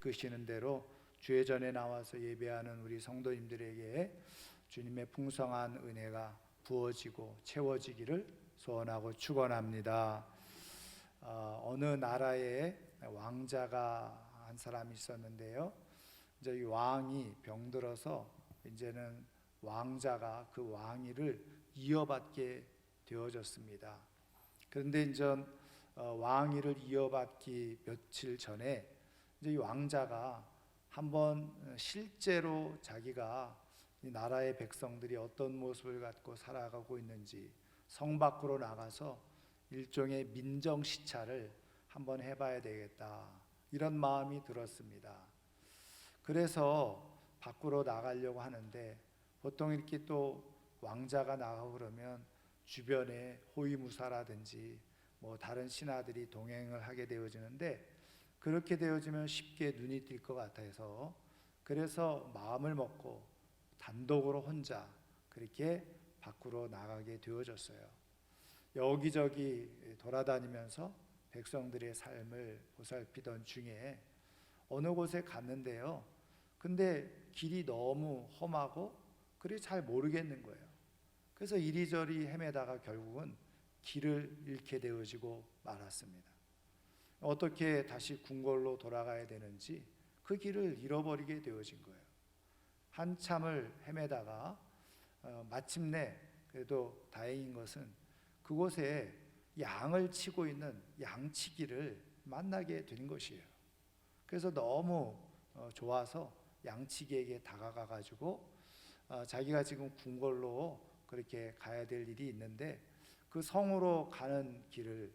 이끄시는 대로 주의 전에 나와서 예배하는 우리 성도님들에게 주님의 풍성한 은혜가 부어지고 채워지기를 소원하고 축원합니다. 어느 나라에 왕자가 한 사람이 있었는데요. 이제 이 왕이 병들어서 이제는 왕자가 그 왕위를 이어받게 되어졌습니다. 그런데 이제 왕위를 이어받기 며칠 전에 이제 이 왕자가 한번 실제로 자기가 이 나라의 백성들이 어떤 모습을 갖고 살아가고 있는지 성 밖으로 나가서 일종의 민정 시찰을 한번 해봐야 되겠다, 이런 마음이 들었습니다. 그래서 밖으로 나가려고 하는데 보통 이렇게 또 왕자가 나가고 그러면 주변에 호위무사라든지 뭐 다른 신하들이 동행을 하게 되어지는데, 그렇게 되어지면 쉽게 눈이 띌 것 같아서 그래서 마음을 먹고 단독으로 혼자 그렇게 밖으로 나가게 되어졌어요. 여기저기 돌아다니면서 백성들의 삶을 보살피던 중에 어느 곳에 갔는데요. 근데 길이 너무 험하고 그래 잘 모르겠는 거예요. 그래서 이리저리 헤매다가 결국은 길을 잃게 되어지고 말았습니다. 어떻게 다시 궁궐로 돌아가야 되는지 그 길을 잃어버리게 되어진 거예요. 한참을 헤매다가 마침내 그래도 다행인 것은 그곳에 양을 치고 있는 양치기를 만나게 된 것이에요. 그래서 너무 좋아서 양치기에게 다가가 가지고 자기가 지금 궁궐로 그렇게 가야 될 일이 있는데 그 성으로 가는 길을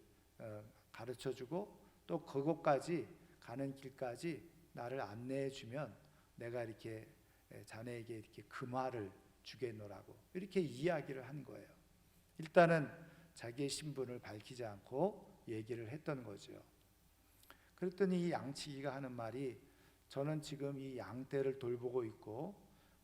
가르쳐 주고 또 그곳까지 가는 길까지 나를 안내해 주면 내가 이렇게 자네에게 이렇게 금화를 주겠노라고 이렇게 이야기를 한 거예요. 일단은 자기의 신분을 밝히지 않고 얘기를 했던 거죠. 그랬더니 이 양치기가 하는 말이, 저는 지금 이 양떼를 돌보고 있고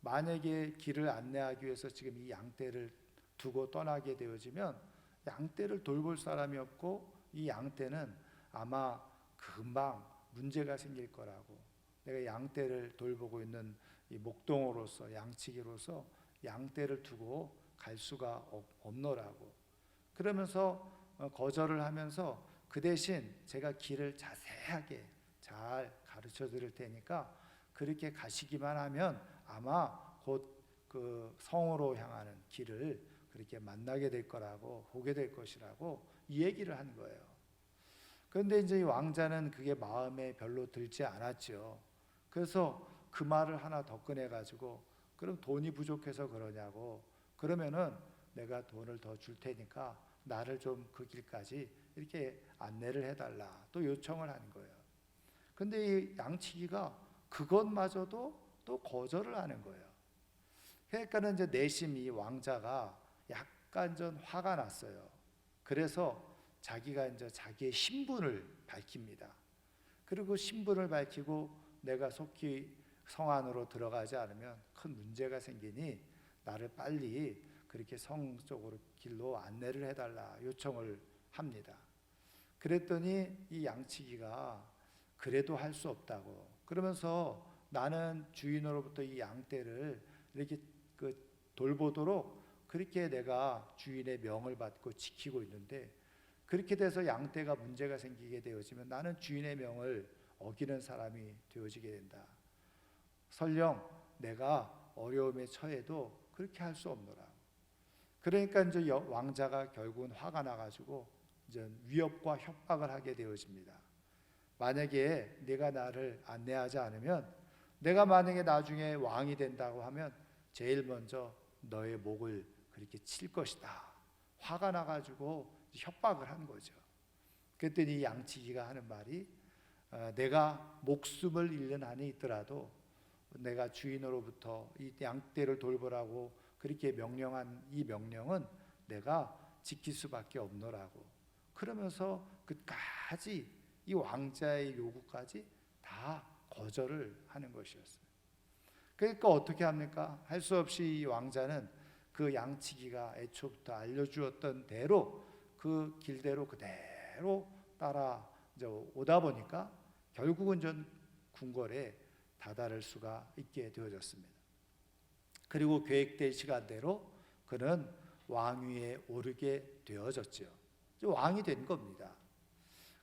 만약에 길을 안내하기 위해서 지금 이 양떼를 두고 떠나게 되어지면 양떼를 돌볼 사람이 없고 이 양떼는 아마 금방 문제가 생길 거라고, 내가 양떼를 돌보고 있는 이 목동으로서 양치기로서 양떼를 두고 갈 수가 없노라고 그러면서 거절을 하면서 그 대신 제가 길을 자세하게 잘 가르쳐 드릴 테니까 그렇게 가시기만 하면 아마 곧 그 성으로 향하는 길을 그렇게 만나게 될 거라고, 보게 될 것이라고 이 얘기를 한 거예요. 그런데 이제 이 왕자는 그게 마음에 별로 들지 않았죠. 그래서 그 말을 하나 더 꺼내 가지고, 그럼 돈이 부족해서 그러냐고, 그러면은 내가 돈을 더 줄 테니까 나를 좀 그 길까지 이렇게 안내를 해달라 또 요청을 한 거예요. 근데 이 양치기가 그것마저도 또 거절을 하는 거예요. 그러니까는 이제 내심 이 왕자가 약간 좀 화가 났어요. 그래서 자기가 이제 자기의 신분을 밝힙니다. 그리고 신분을 밝히고 내가 속히 성 안으로 들어가지 않으면 큰 문제가 생기니 나를 빨리 그렇게 성 쪽으로 길로 안내를 해달라 요청을 합니다. 그랬더니 이 양치기가 그래도 할 수 없다고 그러면서, 나는 주인으로부터 이 양떼를 이렇게 돌보도록 그렇게 내가 주인의 명을 받고 지키고 있는데, 그렇게 돼서 양떼가 문제가 생기게 되어지면 나는 주인의 명을 어기는 사람이 되어지게 된다. 설령 내가 어려움에 처해도 그렇게 할 수 없노라. 그러니까 이제 왕자가 결국은 화가 나가지고 이제 위협과 협박을 하게 되어집니다. 만약에 네가 나를 안내하지 않으면, 내가 만약에 나중에 왕이 된다고 하면 제일 먼저 너의 목을 그렇게 칠 것이다. 화가 나가지고 협박을 한 거죠. 그랬더니 양치기가 하는 말이, 내가 목숨을 잃는 한이 있더라도 내가 주인으로부터 이 양떼를 돌보라고 그렇게 명령한 이 명령은 내가 지킬 수밖에 없노라고 그러면서 끝까지 이 왕자의 요구까지 다 거절을 하는 것이었어요. 그러니까 어떻게 합니까? 할 수 없이 이 왕자는 그 양치기가 애초부터 알려주었던 대로 그 길대로 그대로 따라 이제 오다 보니까 결국은 전 궁궐에 다다를 수가 있게 되어졌습니다. 그리고 계획된 시간대로 그는 왕위에 오르게 되어졌죠. 왕이 된 겁니다.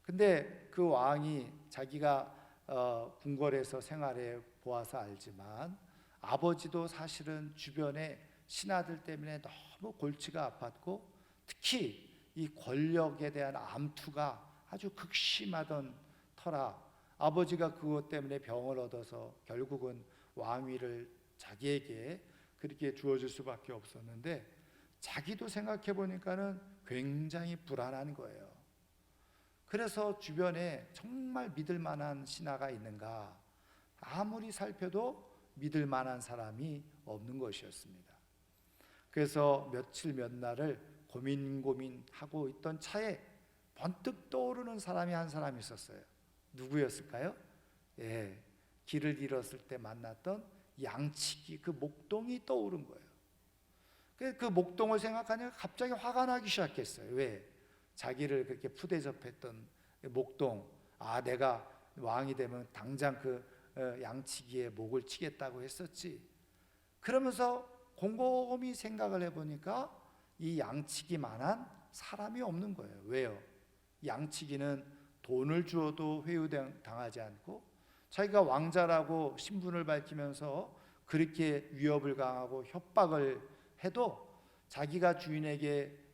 근데 그 왕이 자기가 궁궐에서 생활해 보아서 알지만 아버지도 사실은 주변의 신하들 때문에 너무 골치가 아팠고 특히 이 권력에 대한 암투가 아주 극심하던 터라 아버지가 그것 때문에 병을 얻어서 결국은 왕위를 자기에게 그렇게 주어질 수밖에 없었는데 자기도 생각해 보니까는 굉장히 불안한 거예요. 그래서 주변에 정말 믿을 만한 신하가 있는가 아무리 살펴도 믿을 만한 사람이 없는 것이었습니다. 그래서 며칠 몇 날을 고민하고 있던 차에 번뜩 떠오르는 사람이 한 사람 있었어요. 누구였을까요? 길을 잃었을 때 만났던 양치기 그 목동이 떠오른 거예요. 그 목동을 생각하니까 갑자기 화가 나기 시작했어요. 왜? 자기를 그렇게 푸대접했던 목동, 내가 왕이 되면 당장 그 양치기의 목을 치겠다고 했었지. 그러면서 곰곰이 생각을 해보니까 이 양치기만한 사람이 없는 거예요. 왜요? 양치기는 돈을 주어도 회유당하지 않고 자기가 왕자라고 신분을 밝히면서 그렇게 위협을 가하고 협박을 해도 자기가 주인에게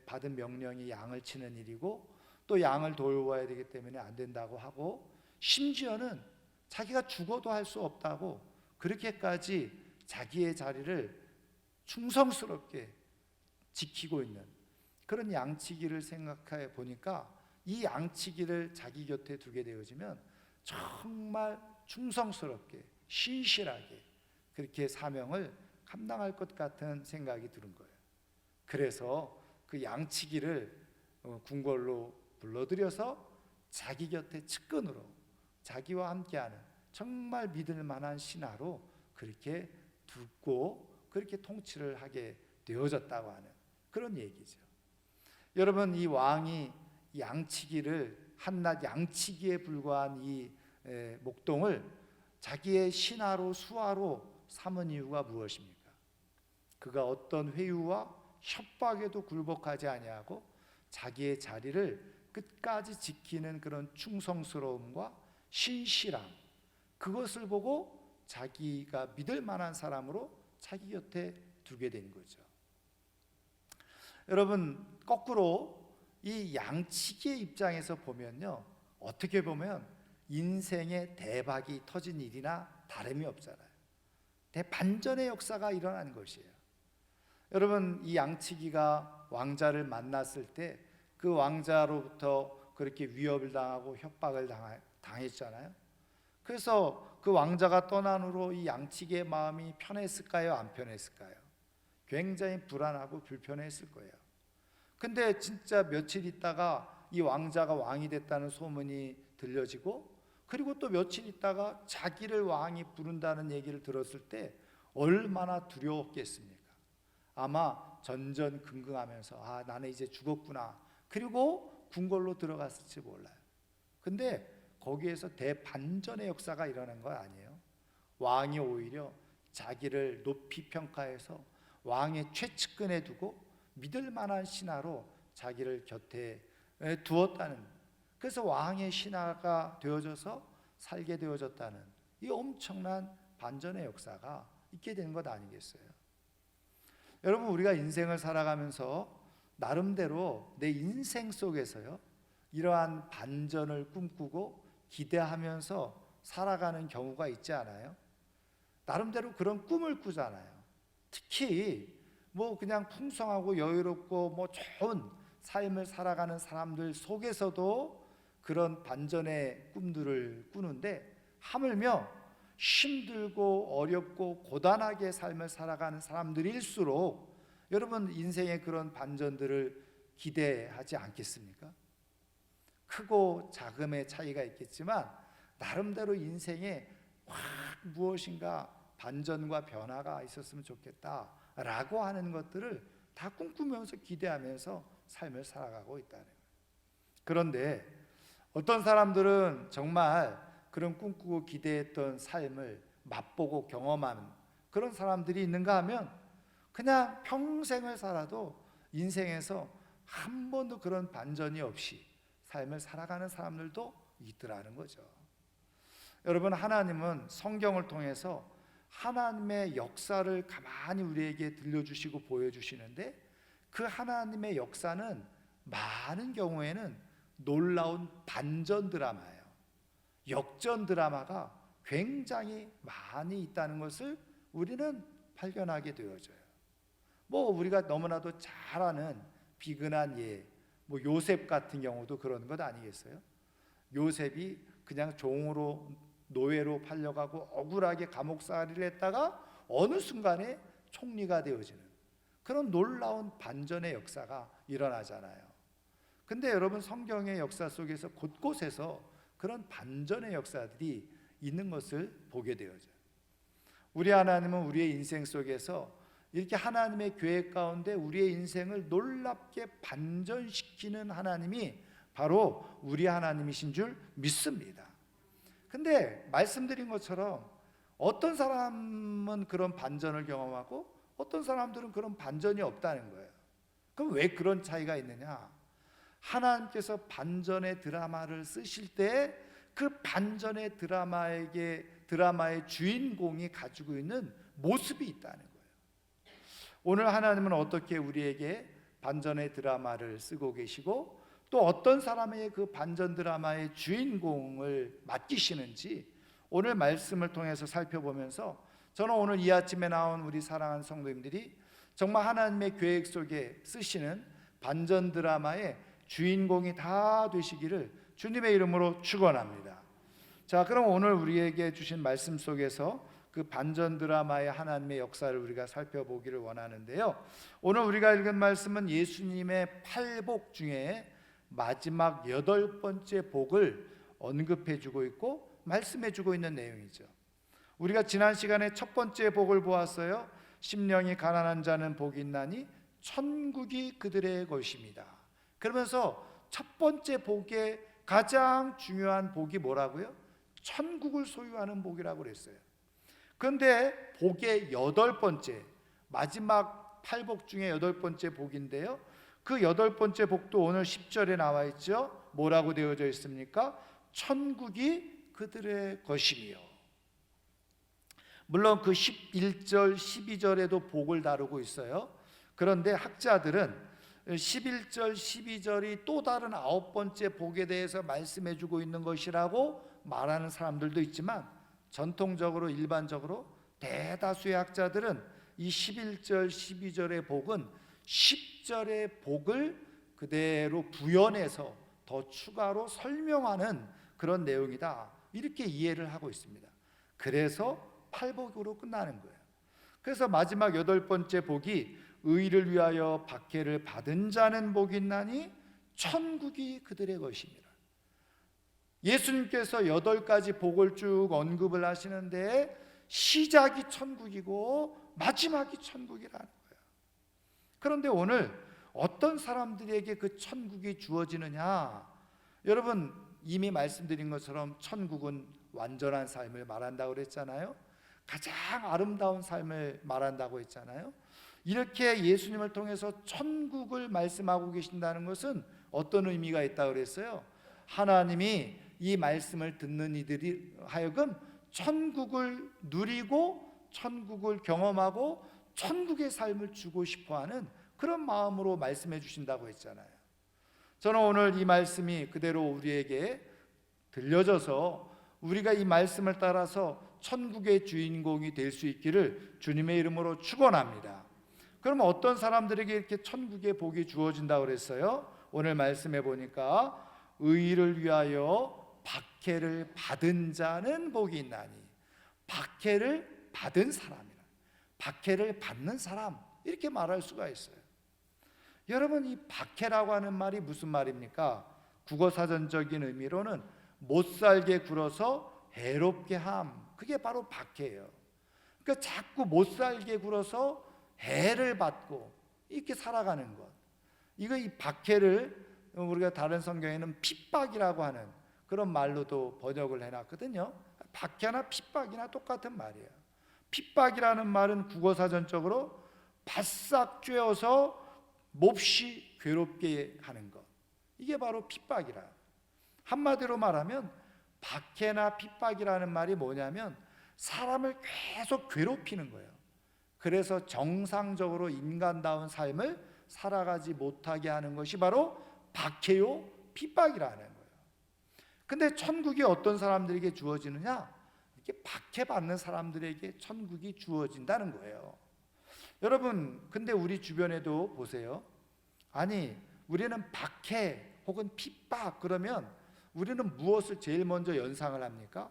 받은 명령이 양을 치는 일이고 또 양을 돌봐야 되기 때문에 안 된다고 하고 심지어는 자기가 죽어도 할 수 없다고 그렇게까지 자기의 자리를 충성스럽게 지키고 있는 그런 양치기를 생각해 보니까 이 양치기를 자기 곁에 두게 되어지면 정말 충성스럽게 신실하게 그렇게 사명을 감당할 것 같은 생각이 드는 거예요. 그래서 그 양치기를 궁궐로 불러들여서 자기 곁에 측근으로 자기와 함께하는 정말 믿을 만한 신하로 그렇게 두고 그렇게 통치를 하게 되어졌다고 하는 그런 얘기죠. 여러분, 이 왕이 양치기를 한낱 양치기에 불과한 이 목동을 자기의 신하로 수하로 삼은 이유가 무엇입니까? 그가 어떤 회유와 협박에도 굴복하지 아니하고 자기의 자리를 끝까지 지키는 그런 충성스러움과 신실함, 그것을 보고 자기가 믿을 만한 사람으로 자기 곁에 두게 된 거죠. 여러분, 거꾸로 이 양치기의 입장에서 보면요, 어떻게 보면 인생의 대박이 터진 일이나 다름이 없잖아요. 대반전의 역사가 일어난 것이에요. 여러분, 이 양치기가 왕자를 만났을 때 그 왕자로부터 그렇게 위협을 당하고 협박을 당했잖아요. 그래서 그 왕자가 떠난 후로 이 양치기의 마음이 편했을까요? 안 편했을까요? 굉장히 불안하고 불편했을 거예요. 근데 진짜 며칠 있다가 이 왕자가 왕이 됐다는 소문이 들려지고 그리고 또 며칠 있다가 자기를 왕이 부른다는 얘기를 들었을 때 얼마나 두려웠겠습니까? 아마 전전긍긍하면서 나는 이제 죽었구나. 그리고 궁궐로 들어갔을지 몰라요. 근데 거기에서 대반전의 역사가 일어난 거 아니에요. 왕이 오히려 자기를 높이 평가해서 왕의 최측근에 두고 믿을 만한 신하로 자기를 곁에 두었다는, 그래서 왕의 신하가 되어져서 살게 되어졌다는 이 엄청난 반전의 역사가 있게 된 것 아니겠어요? 여러분, 우리가 인생을 살아가면서 나름대로 내 인생 속에서요, 이러한 반전을 꿈꾸고 기대하면서 살아가는 경우가 있지 않아요? 나름대로 그런 꿈을 꾸잖아요. 특히 그냥 풍성하고 여유롭고 좋은 삶을 살아가는 사람들 속에서도 그런 반전의 꿈들을 꾸는데, 하물며 힘들고 어렵고 고단하게 삶을 살아가는 사람들일수록 여러분, 인생의 그런 반전들을 기대하지 않겠습니까? 크고 작음의 차이가 있겠지만 나름대로 인생에 무엇인가 반전과 변화가 있었으면 좋겠다라고 하는 것들을 다 꿈꾸면서 기대하면서 삶을 살아가고 있다는 거예요. 그런데 어떤 사람들은 정말 그런 꿈꾸고 기대했던 삶을 맛보고 경험한 그런 사람들이 있는가 하면 그냥 평생을 살아도 인생에서 한 번도 그런 반전이 없이 삶을 살아가는 사람들도 있더라는 거죠. 여러분, 하나님은 성경을 통해서 하나님의 역사를 가만히 우리에게 들려주시고 보여주시는데, 그 하나님의 역사는 많은 경우에는 놀라운 반전 드라마예요. 역전 드라마가 굉장히 많이 있다는 것을 우리는 발견하게 되어져요. 우리가 너무나도 잘 아는 비근한 예, 요셉 같은 경우도 그런 것 아니겠어요? 요셉이 그냥 종으로 노예로 팔려가고 억울하게 감옥살이를 했다가 어느 순간에 총리가 되어지는 그런 놀라운 반전의 역사가 일어나잖아요. 근데 여러분, 성경의 역사 속에서 곳곳에서 그런 반전의 역사들이 있는 것을 보게 되어져요. 우리 하나님은 우리의 인생 속에서 이렇게 하나님의 계획 가운데 우리의 인생을 놀랍게 반전시키는 하나님이 바로 우리 하나님이신 줄 믿습니다. 근데 말씀드린 것처럼 어떤 사람은 그런 반전을 경험하고 어떤 사람들은 그런 반전이 없다는 거예요. 그럼 왜 그런 차이가 있느냐? 하나님께서 반전의 드라마를 쓰실 때 그 반전의 드라마의 주인공이 가지고 있는 모습이 있다는 거예요. 오늘 하나님은 어떻게 우리에게 반전의 드라마를 쓰고 계시고 또 어떤 사람의 그 반전 드라마의 주인공을 맡기시는지 오늘 말씀을 통해서 살펴보면서 저는 오늘 이 아침에 나온 우리 사랑하는 성도님들이 정말 하나님의 계획 속에 쓰시는 반전 드라마의 주인공이 다 되시기를 주님의 이름으로 축원합니다. 자, 그럼 오늘 우리에게 주신 말씀 속에서 그 반전 드라마의 하나님의 역사를 우리가 살펴보기를 원하는데요. 오늘 우리가 읽은 말씀은 예수님의 8복 중에 마지막 8번째 복을 언급해주고 있고 말씀해주고 있는 내용이죠. 우리가 지난 시간에 첫 번째 복을 보았어요. 심령이 가난한 자는 복이 있나니 천국이 그들의 것입니다. 그러면서 첫 번째 복의 가장 중요한 복이 뭐라고요? 천국을 소유하는 복이라고 그랬어요. 그런데 복의 8번째, 마지막 8복 중에 8번째 복인데요, 그 8번째 복도 오늘 10절에 나와 있죠. 뭐라고 되어져 있습니까? 천국이 그들의 것이며. 물론 그 11절, 12절에도 복을 다루고 있어요. 그런데 학자들은 11절, 12절이 또 다른 9번째 복에 대해서 말씀해주고 있는 것이라고 말하는 사람들도 있지만, 전통적으로 일반적으로 대다수의 학자들은 이 11절, 12절의 복은 10절의 복을 그대로 부연해서 더 추가로 설명하는 그런 내용이다, 이렇게 이해를 하고 있습니다. 그래서 8복으로 끝나는 거예요. 그래서 마지막 8번째 복이 의를 위하여 박해를 받은 자는 복이 있나니 천국이 그들의 것입니다. 예수님께서 8가지 복을 쭉 언급을 하시는데 시작이 천국이고 마지막이 천국이라는 거예요. 그런데 오늘 어떤 사람들에게 그 천국이 주어지느냐? 여러분, 이미 말씀드린 것처럼 천국은 완전한 삶을 말한다고 그랬잖아요. 가장 아름다운 삶을 말한다고 했잖아요. 이렇게 예수님을 통해서 천국을 말씀하고 계신다는 것은 어떤 의미가 있다고 그랬어요? 하나님이 이 말씀을 듣는 이들이 하여금 천국을 누리고 천국을 경험하고 천국의 삶을 주고 싶어하는 그런 마음으로 말씀해 주신다고 했잖아요. 저는 오늘 이 말씀이 그대로 우리에게 들려져서 우리가 이 말씀을 따라서 천국의 주인공이 될 수 있기를 주님의 이름으로 축원합니다. 그러면 어떤 사람들에게 이렇게 천국의 복이 주어진다고 그랬어요? 오늘 말씀해 보니까 의를 위하여 박해를 받은 자는 복이 있나니, 박해를 받은 사람이라, 박해를 받는 사람, 이렇게 말할 수가 있어요. 여러분, 이 박해라고 하는 말이 무슨 말입니까? 국어사전적인 의미로는 못살게 굴어서 해롭게 함, 그게 바로 박해예요. 그러니까 자꾸 못살게 굴어서 해를 받고 이렇게 살아가는 것, 이거 이 박해를 우리가 다른 성경에는 핍박이라고 하는 그런 말로도 번역을 해놨거든요. 박해나 핍박이나 똑같은 말이에요. 핍박이라는 말은 국어사전적으로 바싹 쬐어서 몹시 괴롭게 하는 것, 이게 바로 핍박이라. 한마디로 말하면 박해나 핍박이라는 말이 뭐냐면 사람을 계속 괴롭히는 거예요. 그래서 정상적으로 인간다운 삶을 살아가지 못하게 하는 것이 바로 박해요 핍박이라는 거예요. 근데 천국이 어떤 사람들에게 주어지느냐? 이렇게 박해받는 사람들에게 천국이 주어진다는 거예요. 여러분, 근데 우리 주변에도 보세요. 아니, 우리는 박해 혹은 핍박 그러면 우리는 무엇을 제일 먼저 연상을 합니까?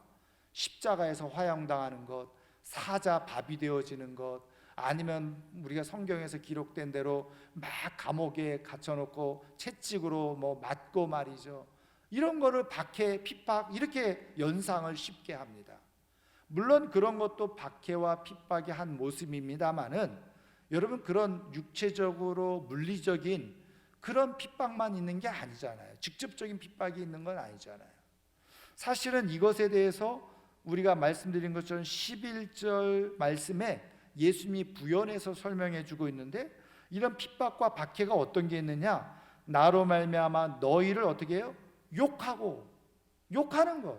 십자가에서 화형당하는 것, 사자 밥이 되어지는 것, 아니면 우리가 성경에서 기록된 대로 막 감옥에 갇혀놓고 채찍으로 뭐 맞고 말이죠. 이런 거를 박해, 핍박 이렇게 연상을 쉽게 합니다. 물론 그런 것도 박해와 핍박의 한 모습입니다만은 여러분, 그런 육체적으로 물리적인 그런 핍박만 있는 게 아니잖아요. 직접적인 핍박이 있는 건 아니잖아요. 사실은 이것에 대해서 우리가 말씀드린 것처럼 11절 말씀에 예수님이 부연해서 설명해 주고 있는데, 이런 핍박과 박해가 어떤 게 있느냐? 나로 말미암아 너희를 어떻게 해요? 욕하는 것,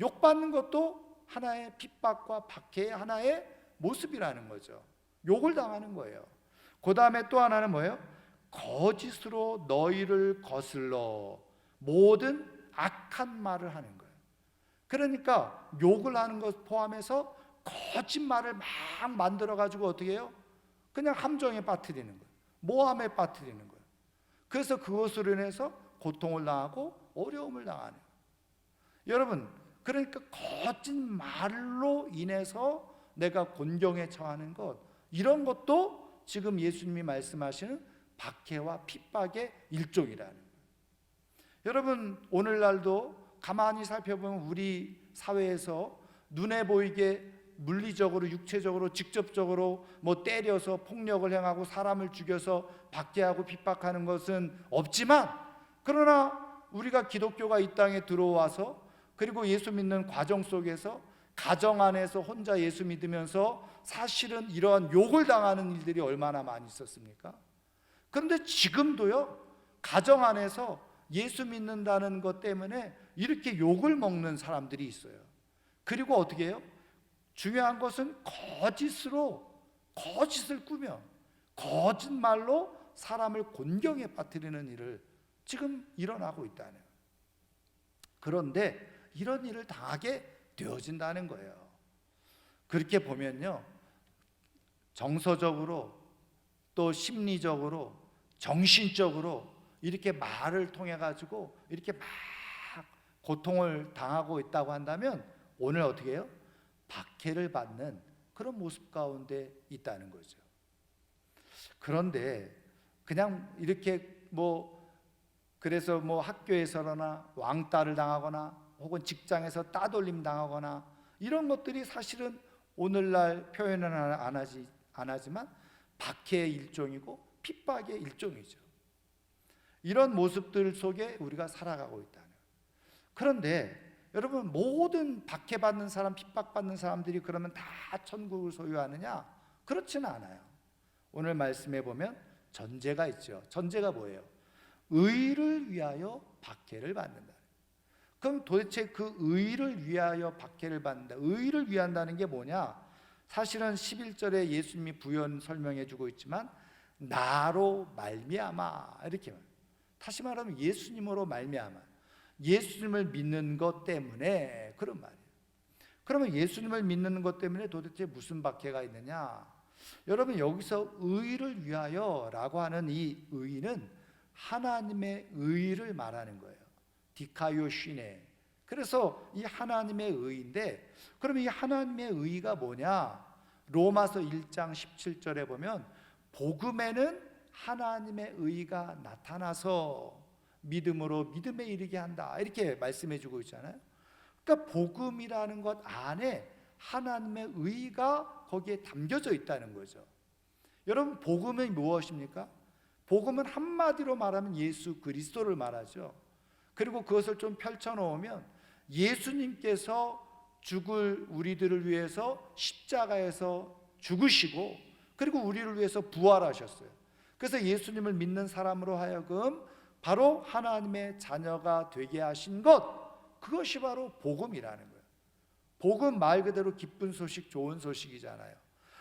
욕받는 것도 하나의 핍박과 박해의 하나의 모습이라는 거죠. 욕을 당하는 거예요. 그 다음에 또 하나는 뭐예요? 거짓으로 너희를 거슬러 모든 악한 말을 하는 거예요. 그러니까 욕을 하는 것 포함해서 거짓말을 막 만들어가지고 어떻게 해요? 그냥 함정에 빠뜨리는 거예요. 모함에 빠뜨리는 거예요. 그래서 그것으로 인해서 고통을 당하고 어려움을 당하는 거예요. 여러분, 그러니까 거짓말로 인해서 내가 곤경에 처하는 것, 이런 것도 지금 예수님이 말씀하시는 박해와 핍박의 일종이라는 거예요. 여러분, 오늘날도 가만히 살펴보면 우리 사회에서 눈에 보이게 물리적으로, 육체적으로, 직접적으로 뭐 때려서 폭력을 행하고 사람을 죽여서 박해하고 핍박하는 것은 없지만, 그러나 우리가 기독교가 이 땅에 들어와서 그리고 예수 믿는 과정 속에서 가정 안에서 혼자 예수 믿으면서 사실은 이러한 욕을 당하는 일들이 얼마나 많이 있었습니까? 그런데 지금도요, 가정 안에서 예수 믿는다는 것 때문에 이렇게 욕을 먹는 사람들이 있어요. 그리고 어떻게 해요? 중요한 것은 거짓을 꾸며 거짓말로 사람을 곤경에 빠뜨리는 일을 지금 일어나고 있다는 거예요. 그런데 이런 일을 당하게 되어진다는 거예요. 그렇게 보면요, 정서적으로 또 심리적으로 정신적으로 이렇게 말을 통해 가지고 이렇게 막 고통을 당하고 있다고 한다면 오늘 어떻게 해요? 박해를 받는 그런 모습 가운데 있다는 거죠. 그런데 그냥 이렇게 그래서 학교에서나 왕따를 당하거나 혹은 직장에서 따돌림 당하거나 이런 것들이 사실은 오늘날 표현은 안 하지만 박해의 일종이고 핍박의 일종이죠. 이런 모습들 속에 우리가 살아가고 있다는 거예요. 그런데 여러분, 모든 박해받는 사람, 핍박받는 사람들이 그러면 다 천국을 소유하느냐? 그렇지는 않아요. 오늘 말씀해 보면 전제가 있죠. 전제가 뭐예요? 의를 위하여 박해를 받는다. 그럼 도대체 그 의를 위하여 박해를 받는다, 의를 위한다는 게 뭐냐? 사실은 11절에 예수님이 부연 설명해 주고 있지만 나로 말미암아, 이렇게 말해요. 다시 말하면 예수님으로 말미암아, 예수님을 믿는 것 때문에, 그런 말이에요. 그러면 예수님을 믿는 것 때문에 도대체 무슨 박해가 있느냐? 여러분, 여기서 의를 위하여 라고 하는 이 의는 하나님의 의를 말하는 거예요. 디카요시네. 그래서 이 하나님의 의인데, 그러면 이 하나님의 의가 뭐냐? 로마서 1장 17절에 보면 복음에는 하나님의 의가 나타나서 믿음으로 믿음에 이르게 한다, 이렇게 말씀해 주고 있잖아요. 그러니까 복음이라는 것 안에 하나님의 의가 거기에 담겨져 있다는 거죠. 여러분, 복음은 무엇입니까? 복음은 한마디로 말하면 예수 그리스도를 말하죠. 그리고 그것을 좀 펼쳐놓으면 예수님께서 죽을 우리들을 위해서 십자가에서 죽으시고 그리고 우리를 위해서 부활하셨어요. 그래서 예수님을 믿는 사람으로 하여금 바로 하나님의 자녀가 되게 하신 것, 그것이 바로 복음이라는 거예요. 복음 말 그대로 기쁜 소식, 좋은 소식이잖아요.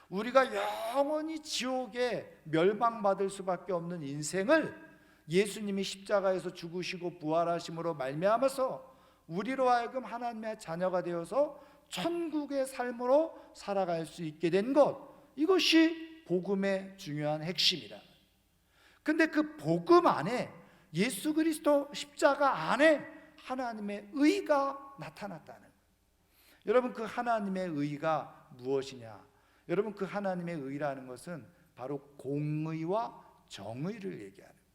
우리가 영원히 지옥에 멸망받을 수밖에 없는 인생을 예수님이 십자가에서 죽으시고 부활하심으로 말미암아서 우리로 하여금 하나님의 자녀가 되어서 천국의 삶으로 살아갈 수 있게 된 것, 이것이 복음의 중요한 핵심이다. 근데 그 복음 안에, 예수 그리스도 십자가 안에 하나님의 의가 나타났다는 거예요. 여러분, 그 하나님의 의가 무엇이냐? 여러분, 그 하나님의 의라는 것은 바로 공의와 정의를 얘기하는 거예요.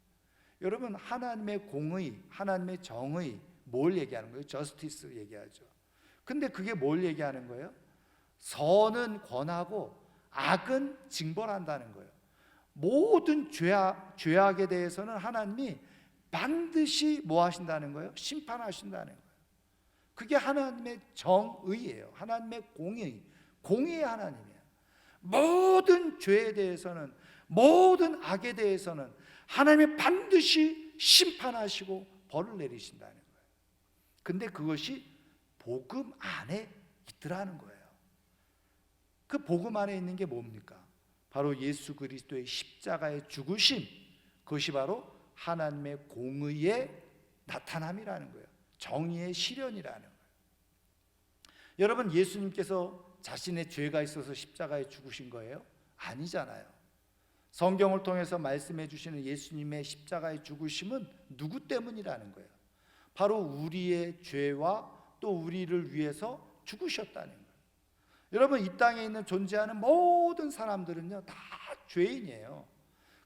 여러분, 하나님의 공의, 하나님의 정의, 뭘 얘기하는 거예요? 저스티스 얘기하죠. 근데 그게 뭘 얘기하는 거예요? 선은 권하고 악은 징벌한다는 거예요. 모든 죄악에 대해서는 하나님이 반드시 뭐 하신다는 거예요? 심판하신다는 거예요. 그게 하나님의 정의예요. 하나님의 공의의 하나님이에요. 모든 죄에 대해서는, 모든 악에 대해서는 하나님이 반드시 심판하시고 벌을 내리신다는 거예요. 근데 그것이 복음 안에 있더라는 거예요. 그 복음 안에 있는 게 뭡니까? 바로 예수 그리스도의 십자가의 죽으심, 그것이 바로 하나님의 공의의 나타남이라는 거예요. 정의의 실현이라는 거예요. 여러분, 예수님께서 자신의 죄가 있어서 십자가에 죽으신 거예요? 아니잖아요. 성경을 통해서 말씀해 주시는 예수님의 십자가의 죽으심은 누구 때문이라는 거예요? 바로 우리의 죄와 또 우리를 위해서 죽으셨다는 거예요. 여러분, 이 땅에 있는 존재하는 모든 사람들은요, 다 죄인이에요.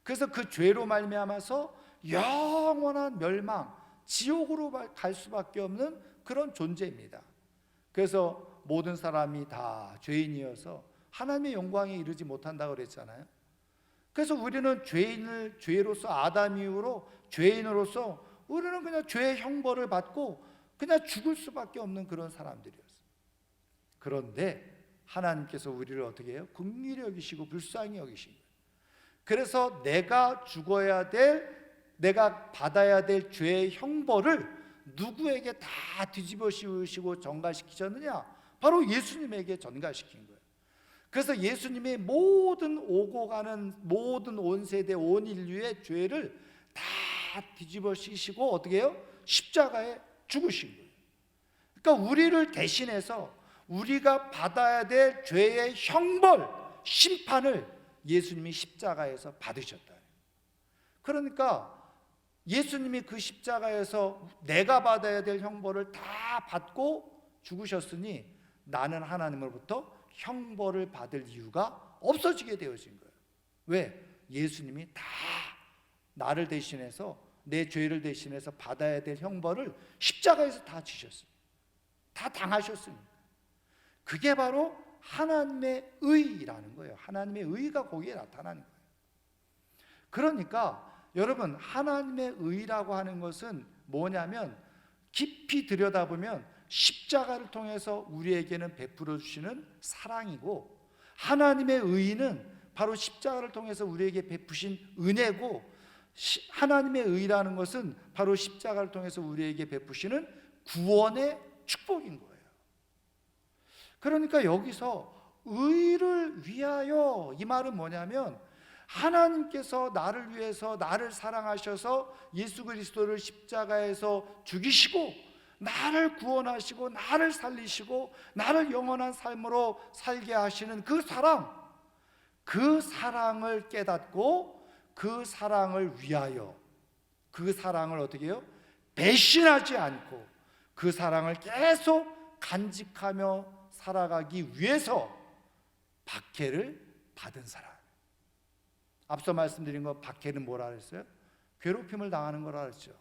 그래서 그 죄로 말미암아서 영원한 멸망, 지옥으로 갈 수밖에 없는 그런 존재입니다. 그래서 모든 사람이 다 죄인이어서 하나님의 영광에 이르지 못한다고 그랬잖아요. 그래서 우리는 죄로서, 아담 이후로 죄인으로서 우리는 그냥 죄의 형벌을 받고 그냥 죽을 수밖에 없는 그런 사람들이었어요. 그런데 하나님께서 우리를 어떻게 해요? 긍휼히 여기시고 불쌍히 여기신 거예요. 그래서 내가 죽어야 될, 내가 받아야 될 죄의 형벌을 누구에게 다 뒤집어 씌우시고 전가시키셨느냐? 바로 예수님에게 전가시킨 거예요. 그래서 예수님이 모든 오고 가는 모든 온 세대, 온 인류의 죄를 다 뒤집어 씌시고 어떻게 해요? 십자가에 죽으신 거예요. 그러니까 우리를 대신해서 우리가 받아야 될 죄의 형벌, 심판을 예수님이 십자가에서 받으셨다. 그러니까 예수님이 그 십자가에서 내가 받아야 될 형벌을 다 받고 죽으셨으니 나는 하나님으로부터 형벌을 받을 이유가 없어지게 되어진 거예요. 왜? 예수님이 다 나를 대신해서, 내 죄를 대신해서 받아야 될 형벌을 십자가에서 다 지셨습니다. 다 당하셨습니다. 그게 바로 하나님의 의라는 거예요. 하나님의 의가 거기에 나타나는 거예요. 그러니까 여러분, 하나님의 의라고 하는 것은 뭐냐면 깊이 들여다보면 십자가를 통해서 우리에게는 베풀어 주시는 사랑이고, 하나님의 의는 바로 십자가를 통해서 우리에게 베푸신 은혜고, 하나님의 의라는 것은 바로 십자가를 통해서 우리에게 베푸시는 구원의 축복인 거예요. 그러니까 여기서 의를 위하여, 이 말은 뭐냐면 하나님께서 나를 위해서, 나를 사랑하셔서 예수 그리스도를 십자가에서 죽이시고 나를 구원하시고 나를 살리시고 나를 영원한 삶으로 살게 하시는 그 사랑, 그 사랑을 깨닫고 그 사랑을 위하여, 그 사랑을 어떻게 해요? 배신하지 않고 그 사랑을 계속 간직하며 살아가기 위해서 박해를 받은 사람. 앞서 말씀드린 거, 박해는 뭐라 그랬어요? 괴롭힘을 당하는 거라 그랬죠.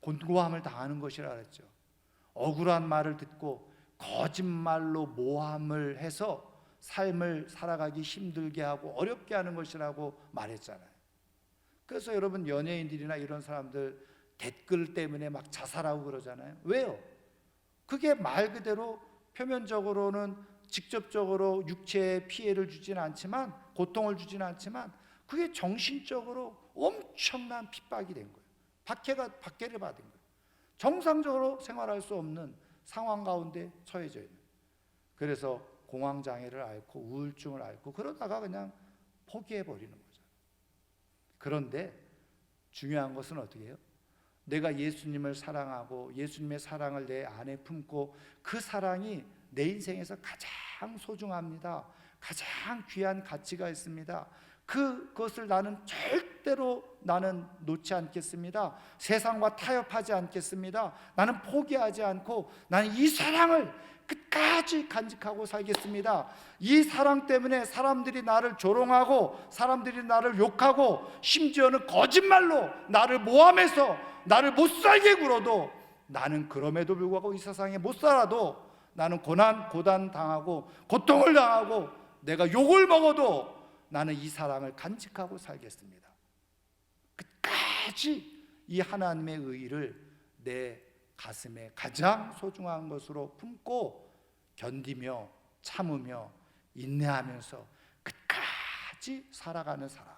곤고함을 당하는 것이라 그랬죠. 억울한 말을 듣고 거짓말로 모함을 해서 삶을 살아가기 힘들게 하고 어렵게 하는 것이라고 말했잖아요. 그래서 여러분, 연예인들이나 이런 사람들 댓글 때문에 막 자살하고 그러잖아요. 왜요? 그게 말 그대로 표면적으로는 직접적으로 육체에 피해를 주지는 않지만, 고통을 주지는 않지만, 그게 정신적으로 엄청난 핍박이 된 거예요. 박해를 받은 거예요. 정상적으로 생활할 수 없는 상황 가운데 처해져 있는. 그래서 공황장애를 앓고 우울증을 앓고 그러다가 그냥 포기해버리는 거죠. 그런데 중요한 것은 어떻게 해요? 내가 예수님을 사랑하고 예수님의 사랑을 내 안에 품고 그 사랑이 내 인생에서 가장 소중합니다. 가장 귀한 가치가 있습니다. 그것을 나는 절대로 놓지 않겠습니다. 세상과 타협하지 않겠습니다. 나는 포기하지 않고 나는 이 사랑을 끝까지 간직하고 살겠습니다. 이 사랑 때문에 사람들이 나를 조롱하고 사람들이 나를 욕하고 심지어는 거짓말로 나를 모함해서 나를 못살게 굴어도 나는 그럼에도 불구하고 이 세상에 못 살아도 나는 고난 당하고 고통을 당하고 내가 욕을 먹어도 나는 이 사랑을 간직하고 살겠습니다. 끝까지 이 하나님의 의의를 내 가슴에 가장 소중한 것으로 품고 견디며 참으며 인내하면서 끝까지 살아가는 사람.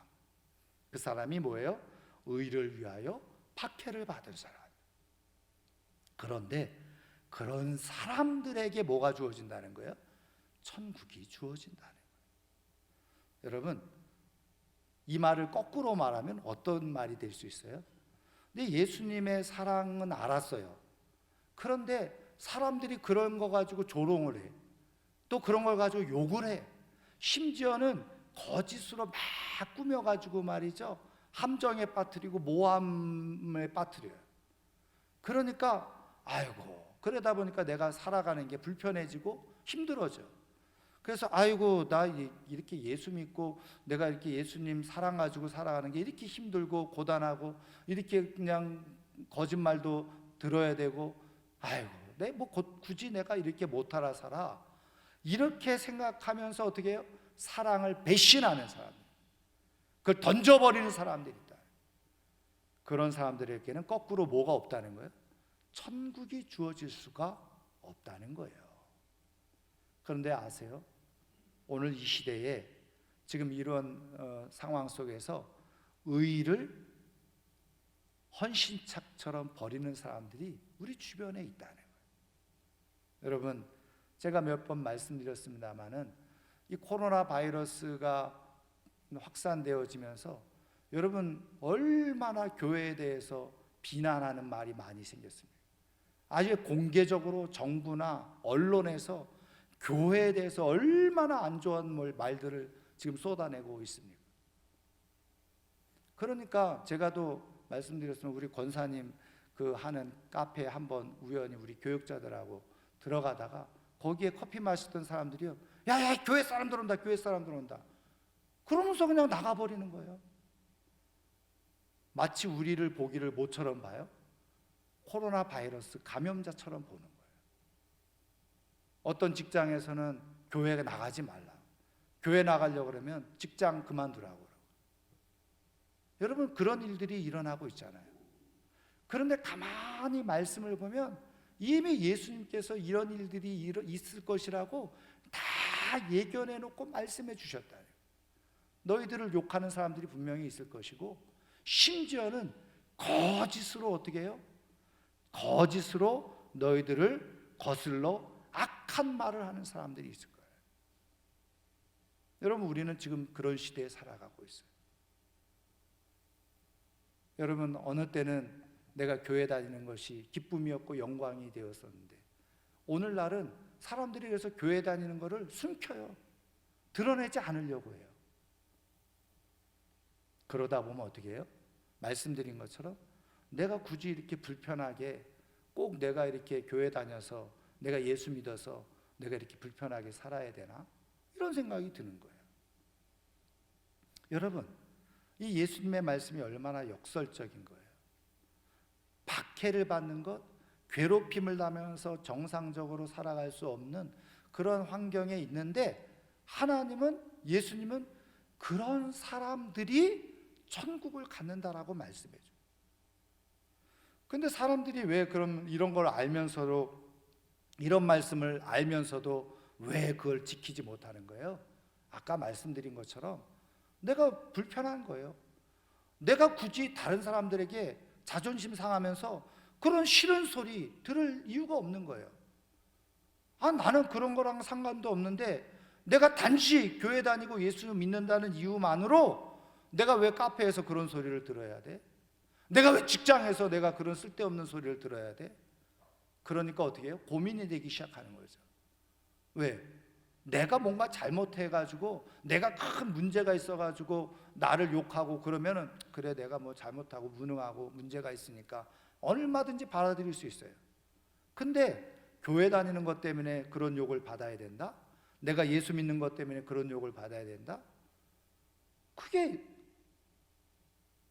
그 사람이 뭐예요? 의를 위하여 박해를 받은 사람. 그런데 그런 사람들에게 뭐가 주어진다는 거예요? 천국이 주어진다는 거예요. 여러분, 이 말을 거꾸로 말하면 어떤 말이 될 수 있어요? 근데 예수님의 사랑은 알았어요. 그런데 사람들이 그런 거 가지고 조롱을 해. 또 그런 걸 가지고 욕을 해. 심지어는 거짓으로 막 꾸며가지고 말이죠, 함정에 빠뜨리고 모함에 빠뜨려요. 그러니까 아이고, 그러다 보니까 내가 살아가는 게 불편해지고 힘들어져. 그래서 아이고, 나 이렇게 예수 믿고 내가 이렇게 예수님 사랑 가지고 살아가는 게 이렇게 힘들고 고단하고 이렇게 그냥 거짓말도 들어야 되고, 아이고, 굳이 내가 이렇게 못하라 살아. 이렇게 생각하면서 어떻게 해요? 사랑을 배신하는 사람, 그걸 던져버리는 사람들이 있다. 그런 사람들에게는 거꾸로 뭐가 없다는 거예요? 천국이 주어질 수가 없다는 거예요. 그런데 아세요? 오늘 이 시대에 지금 이런 상황 속에서 의의를 헌신착처럼 버리는 사람들이 우리 주변에 있다는 거예요. 여러분, 제가 몇 번 말씀드렸습니다마는 이 코로나 바이러스가 확산되어지면서 여러분 얼마나 교회에 대해서 비난하는 말이 많이 생겼습니다. 아주 공개적으로 정부나 언론에서 교회에 대해서 얼마나 안 좋은 말들을 지금 쏟아내고 있습니까? 그러니까 제가 또 말씀드렸으면 우리 권사님 그 하는 카페에 한번 우연히 우리 교육자들하고 들어가다가 거기에 커피 마시던 사람들이요, 야 교회 사람들 온다, 교회 사람들 온다, 그러면서 그냥 나가버리는 거예요. 마치 우리를 보기를 뭐처럼 봐요? 코로나 바이러스 감염자처럼 보는 거예요. 어떤 직장에서는 교회에 나가지 말라, 교회 나가려고 그러면 직장 그만두라고 그러고. 여러분, 그런 일들이 일어나고 있잖아요. 그런데 가만히 말씀을 보면 이미 예수님께서 이런 일들이 있을 것이라고 다 예견해 놓고 말씀해 주셨다. 너희들을 욕하는 사람들이 분명히 있을 것이고, 심지어는 거짓으로 어떻게 해요? 거짓으로 너희들을 거슬러 악한 말을 하는 사람들이 있을 거예요. 여러분, 우리는 지금 그런 시대에 살아가고 있어요. 여러분, 어느 때는 내가 교회 다니는 것이 기쁨이었고 영광이 되었었는데 오늘날은 사람들이 그래서 교회 다니는 것을 숨겨요. 드러내지 않으려고 해요. 그러다 보면 어떻게 해요? 말씀드린 것처럼 내가 굳이 이렇게 불편하게 꼭 내가 이렇게 교회 다녀서 내가 예수 믿어서 내가 이렇게 불편하게 살아야 되나? 이런 생각이 드는 거예요. 여러분, 이 예수님의 말씀이 얼마나 역설적인 거예요. 박해를 받는 것, 괴롭힘을 당하면서 정상적으로 살아갈 수 없는 그런 환경에 있는데 하나님은, 예수님은 그런 사람들이 천국을 갖는다라고 말씀해 줘요. 근데 사람들이 왜 그럼 이런 걸 알면서도, 이런 말씀을 알면서도 왜 그걸 지키지 못하는 거예요? 아까 말씀드린 것처럼 내가 불편한 거예요. 내가 굳이 다른 사람들에게 자존심 상하면서 그런 싫은 소리 들을 이유가 없는 거예요. 나는 그런 거랑 상관도 없는데 내가 단지 교회 다니고 예수 믿는다는 이유만으로 내가 왜 카페에서 그런 소리를 들어야 돼? 내가 왜 직장에서 내가 그런 쓸데없는 소리를 들어야 돼? 그러니까 어떻게 해요? 고민이 되기 시작하는 거죠. 왜? 내가 뭔가 잘못해가지고 내가 큰 문제가 있어가지고 나를 욕하고 그러면은 그래 내가 뭐 잘못하고 무능하고 문제가 있으니까 얼마든지 받아들일 수 있어요. 근데 교회 다니는 것 때문에 그런 욕을 받아야 된다? 내가 예수 믿는 것 때문에 그런 욕을 받아야 된다? 그게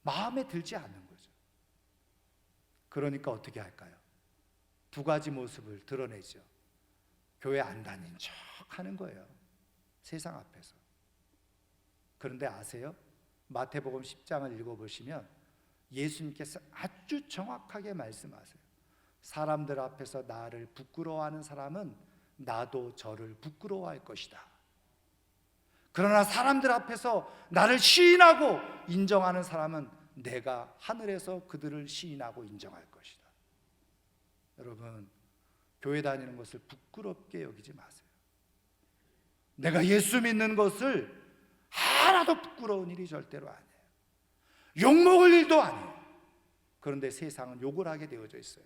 마음에 들지 않는 거죠. 그러니까 어떻게 할까요? 두 가지 모습을 드러내죠. 교회 안 다닌 척 하는 거예요, 세상 앞에서. 그런데 아세요? 마태복음 10장을 읽어보시면 예수님께서 아주 정확하게 말씀하세요. 사람들 앞에서 나를 부끄러워하는 사람은 나도 저를 부끄러워할 것이다. 그러나 사람들 앞에서 나를 시인하고 인정하는 사람은 내가 하늘에서 그들을 시인하고 인정할 것이다. 여러분, 교회 다니는 것을 부끄럽게 여기지 마세요. 내가 예수 믿는 것을 하나도 부끄러운 일이 절대로 아니에요. 욕먹을 일도 아니에요. 그런데 세상은 욕을 하게 되어져 있어요.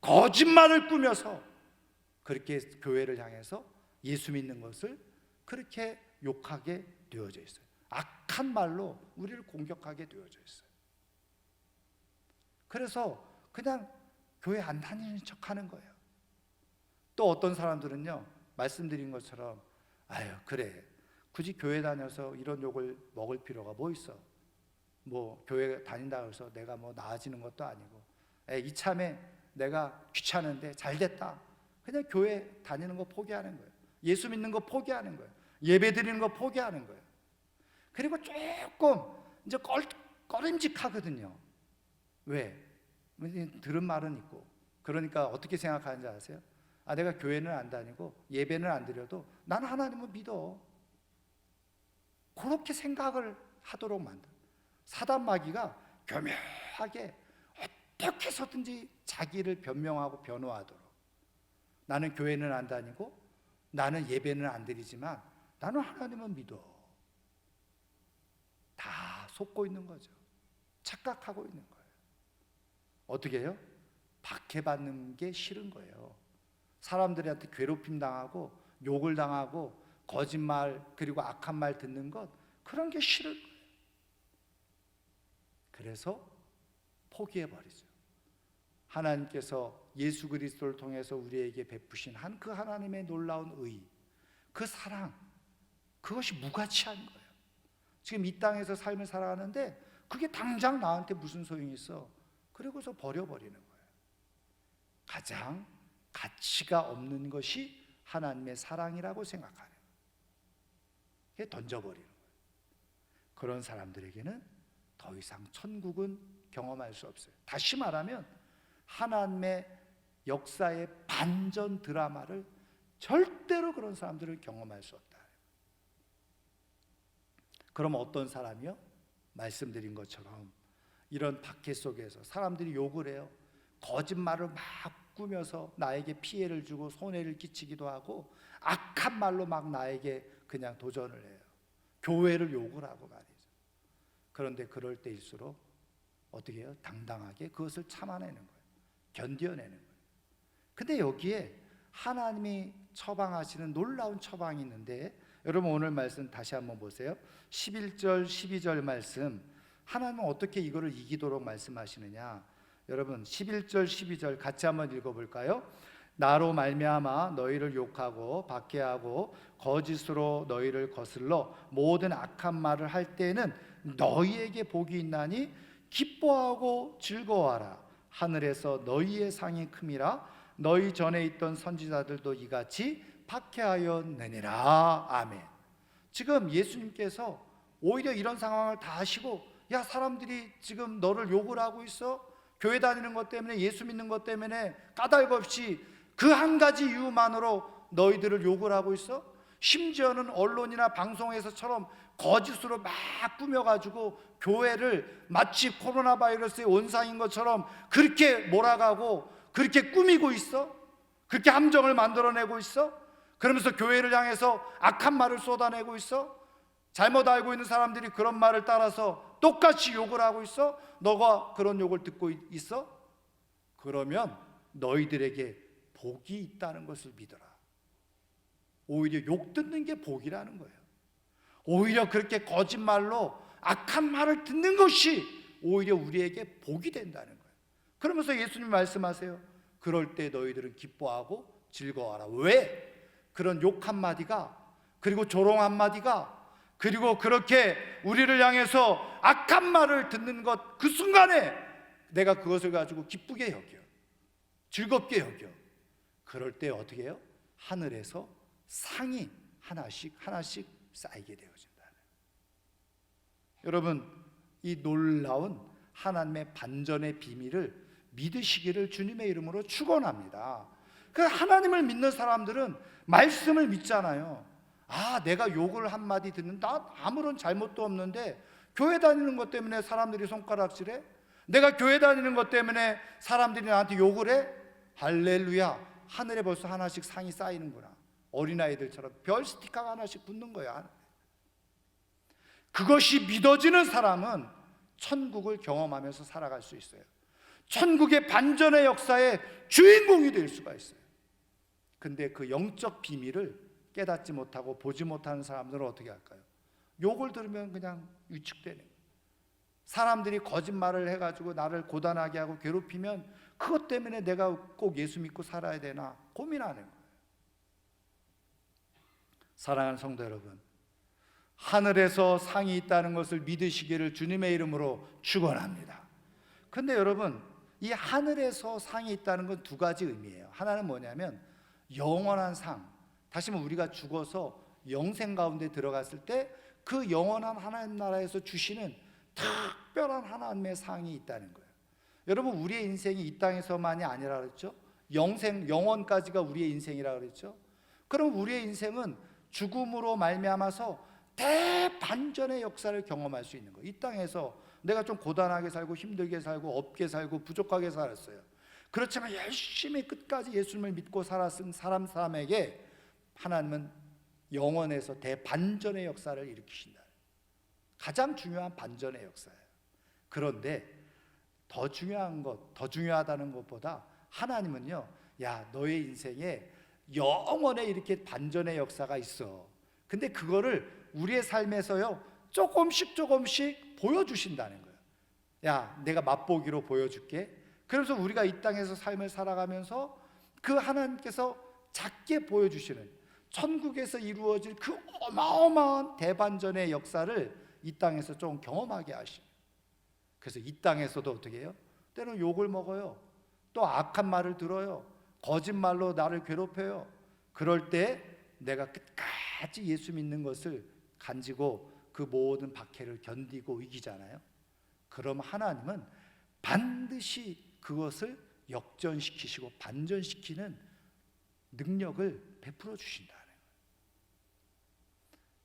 거짓말을 꾸며서 그렇게 교회를 향해서 예수 믿는 것을 그렇게 욕하게 되어져 있어요. 악한 말로 우리를 공격하게 되어져 있어요. 그래서 그냥 교회 안 다니는 척 하는 거예요. 또 어떤 사람들은요, 말씀드린 것처럼 아유 그래 굳이 교회 다녀서 이런 욕을 먹을 필요가 뭐 있어, 뭐 교회 다닌다고 해서 내가 뭐 나아지는 것도 아니고 이참에 내가 귀찮은데 잘 됐다, 그냥 교회 다니는 거 포기하는 거예요. 예수 믿는 거 포기하는 거예요. 예배 드리는 거 포기하는 거예요. 그리고 조금 이제 꺼림직하거든요. 왜? 들은 말은 있고. 그러니까 어떻게 생각하는지 아세요? 내가 교회는 안 다니고 예배는 안 드려도 나는 하나님을 믿어. 그렇게 생각을 하도록 만든 사단 마귀가 교묘하게 어떻게 해서든지 자기를 변명하고 변호하도록, 나는 교회는 안 다니고 나는 예배는 안 드리지만 나는 하나님은 믿어. 다 속고 있는 거죠. 착각하고 있는 거예요. 어떻게 해요? 박해받는 게 싫은 거예요. 사람들한테 괴롭힘 당하고 욕을 당하고 거짓말 그리고 악한 말 듣는 것, 그런 게 싫은 거예요. 그래서 포기해버리죠. 하나님께서 예수 그리스도를 통해서 우리에게 베푸신 그 하나님의 놀라운 의, 그 사랑, 그것이 무가치한 거예요. 지금 이 땅에서 삶을 살아가는데 그게 당장 나한테 무슨 소용이 있어? 그리고서 버려버리는 거예요. 가장 가치가 없는 것이 하나님의 사랑이라고 생각하는 거예요. 그게 던져버리는 거예요. 그런 사람들에게는 더 이상 천국은 경험할 수 없어요. 다시 말하면 하나님의 역사의 반전 드라마를 절대로 그런 사람들은 경험할 수 없다. 그럼 어떤 사람이요? 말씀드린 것처럼 이런 박해 속에서 사람들이 욕을 해요. 거짓말을 막 꾸며서 나에게 피해를 주고 손해를 끼치기도 하고 악한 말로 막 나에게 그냥 도전을 해요. 교회를 욕을 하고 말이죠. 그런데 그럴 때일수록 어떻게 해요? 당당하게 그것을 참아내는 거예요. 견뎌내는 거예요. 근데 여기에 하나님이 처방하시는 놀라운 처방이 있는데, 여러분 오늘 말씀 다시 한번 보세요. 11절 12절 말씀, 하나님은 어떻게 이거를 이기도록 말씀하시느냐. 여러분 11절 12절 같이 한번 읽어볼까요? 나로 말미암아 너희를 욕하고 박해하고 거짓으로 너희를 거슬러 모든 악한 말을 할 때에는 너희에게 복이 있나니 기뻐하고 즐거워하라. 하늘에서 너희의 상이 큼이라. 너희 전에 있던 선지자들도 이같이 박해하였느니라. 아멘. 지금 예수님께서 오히려 이런 상황을 다 하시고, 야 사람들이 지금 너를 욕을 하고 있어, 교회 다니는 것 때문에, 예수 믿는 것 때문에 까닭 없이 그 한 가지 이유만으로 너희들을 욕을 하고 있어? 심지어는 언론이나 방송에서처럼 거짓으로 막 꾸며가지고 교회를 마치 코로나 바이러스의 원상인 것처럼 그렇게 몰아가고 그렇게 꾸미고 있어? 그렇게 함정을 만들어내고 있어? 그러면서 교회를 향해서 악한 말을 쏟아내고 있어? 잘못 알고 있는 사람들이 그런 말을 따라서 똑같이 욕을 하고 있어? 너가 그런 욕을 듣고 있어? 그러면 너희들에게 복이 있다는 것을 믿어라. 오히려 욕 듣는 게 복이라는 거예요. 오히려 그렇게 거짓말로 악한 말을 듣는 것이 오히려 우리에게 복이 된다는 거예요. 그러면서 예수님 말씀하세요. 그럴 때 너희들은 기뻐하고 즐거워하라. 왜? 그런 욕 한마디가, 그리고 조롱 한마디가, 그리고 그렇게 우리를 향해서 악한 말을 듣는 것, 그 순간에 내가 그것을 가지고 기쁘게 여겨, 즐겁게 여겨. 그럴 때 어떻게 해요? 하늘에서 상이 하나씩 쌓이게 되어진다. 여러분, 이 놀라운 하나님의 반전의 비밀을 믿으시기를 주님의 이름으로 축원합니다. 그 하나님을 믿는 사람들은 말씀을 믿잖아요. 아, 내가 욕을 한마디 듣는, 나 아무런 잘못도 없는데 교회 다니는 것 때문에 사람들이 손가락질해? 내가 교회 다니는 것 때문에 사람들이 나한테 욕을 해? 할렐루야, 하늘에 벌써 하나씩 상이 쌓이는구나. 어린아이들처럼 별 스티커가 하나씩 붙는 거야. 그것이 믿어지는 사람은 천국을 경험하면서 살아갈 수 있어요. 천국의 반전의 역사의 주인공이 될 수가 있어요. 근데 그 영적 비밀을 깨닫지 못하고 보지 못하는 사람들은 어떻게 할까요? 욕을 들으면 그냥 위축되는 거예요. 사람들이 거짓말을 해가지고 나를 고단하게 하고 괴롭히면 그것 때문에 내가 꼭 예수 믿고 살아야 되나 고민하는 거예요. 사랑하는 성도 여러분, 하늘에서 상이 있다는 것을 믿으시기를 주님의 이름으로 축원합니다. 근데 여러분, 이 하늘에서 상이 있다는 건 두 가지 의미예요. 하나는 뭐냐면 영원한 상, 다시 말하면 우리가 죽어서 영생 가운데 들어갔을 때 그 영원한 하나님 나라에서 주시는 특별한 하나님의 상이 있다는 거예요. 여러분, 우리의 인생이 이 땅에서만이 아니라 그랬죠? 영생, 영원까지가 우리의 인생이라 그랬죠? 그럼 우리의 인생은 죽음으로 말미암아서 대반전의 역사를 경험할 수 있는 거예요. 이 땅에서 내가 좀 고단하게 살고 힘들게 살고 없게 살고 부족하게 살았어요. 그렇지만 열심히 끝까지 예수님을 믿고 살았은 사람에게 하나님은 영원에서 대반전의 역사를 일으키신다. 가장 중요한 반전의 역사예요. 그런데 더 중요한 것, 더 중요하다는 것보다 하나님은요, 야, 너의 인생에 영원에 이렇게 반전의 역사가 있어. 근데 그거를 우리의 삶에서요 조금씩 보여주신다는 거예요. 야, 내가 맛보기로 보여줄게. 그래서 우리가 이 땅에서 삶을 살아가면서 그 하나님께서 작게 보여주시는 천국에서 이루어질 그 어마어마한 대반전의 역사를 이 땅에서 좀 경험하게 하십니다. 그래서 이 땅에서도 어떻게 해요? 때로는 욕을 먹어요. 또 악한 말을 들어요. 거짓말로 나를 괴롭혀요. 그럴 때 내가 끝까지 예수 믿는 것을 간지고 그 모든 박해를 견디고 이기잖아요. 그럼 하나님은 반드시 그것을 역전시키시고 반전시키는 능력을 베풀어 주신다는 거예요.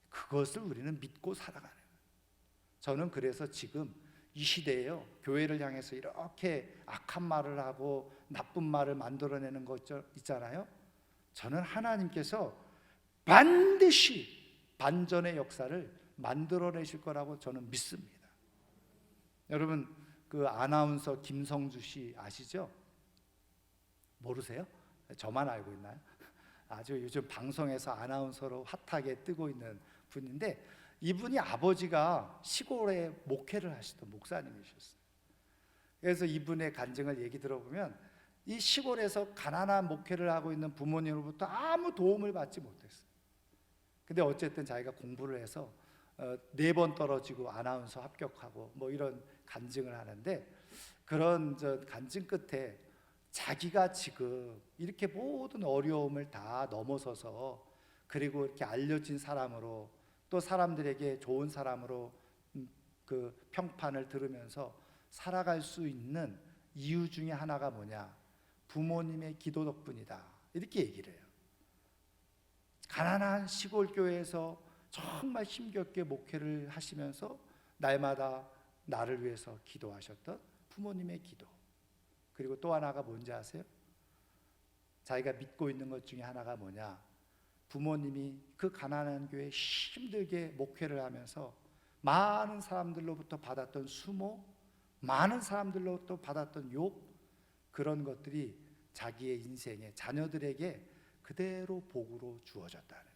그것을 우리는 믿고 살아가는 거예요. 저는 그래서 지금 이 시대에요, 교회를 향해서 이렇게 악한 말을 하고 나쁜 말을 만들어내는 것 있잖아요. 저는 하나님께서 반드시 반전의 역사를 만들어내실 거라고 저는 믿습니다. 여러분, 그 아나운서 김성주 씨 아시죠? 모르세요? 저만 알고 있나요? 아주 요즘 방송에서 아나운서로 핫하게 뜨고 있는 분인데, 이분이 아버지가 시골에 목회를 하시던 목사님이셨어요. 그래서 이분의 간증을 얘기 들어보면 이 시골에서 가난한 목회를 하고 있는 부모님으로부터 아무 도움을 받지 못했어요. 근데 어쨌든 자기가 공부를 해서 4번 떨어지고 아나운서 합격하고 뭐 이런 간증을 하는데, 그런 간증 끝에 자기가 지금 이렇게 모든 어려움을 다 넘어서서, 그리고 이렇게 알려진 사람으로, 또 사람들에게 좋은 사람으로 그 평판을 들으면서 살아갈 수 있는 이유 중에 하나가 뭐냐? 부모님의 기도 덕분이다. 이렇게 얘기를 해요. 가난한 시골 교회에서 정말 힘겹게 목회를 하시면서 날마다 나를 위해서 기도하셨던 부모님의 기도. 그리고 또 하나가 뭔지 아세요? 자기가 믿고 있는 것 중에 하나가 뭐냐? 부모님이 그 가난한 교회에 힘들게 목회를 하면서 많은 사람들로부터 받았던 수모, 많은 사람들로부터 받았던 욕, 그런 것들이 자기의 인생에, 자녀들에게 그대로 복으로 주어졌다는 거예요.